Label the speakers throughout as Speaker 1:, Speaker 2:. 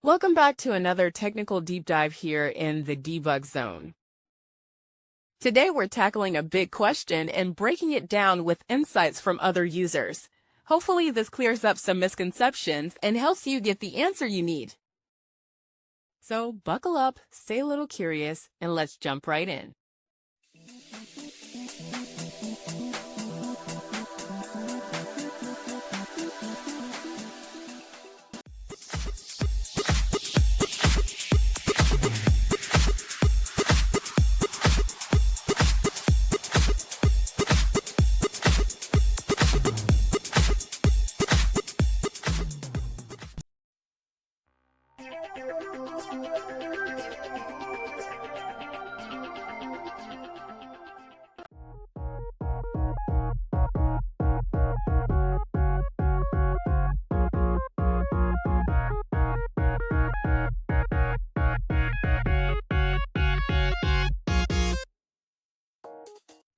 Speaker 1: Welcome back to another technical deep dive here in the debug zone. Today we're tackling a big question and breaking it down with insights from other users. Hopefully this clears up some misconceptions and helps you get the answer you need. So buckle up, stay a little curious, and let's jump right in.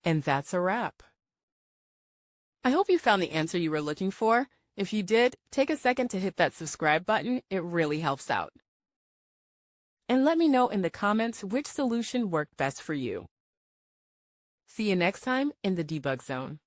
Speaker 1: And that's a wrap. I hope you found the answer you were looking for. If you did, take a second to hit that subscribe button. It really helps out. And let me know in the comments which solution worked best for you. See you next time in the debug zone.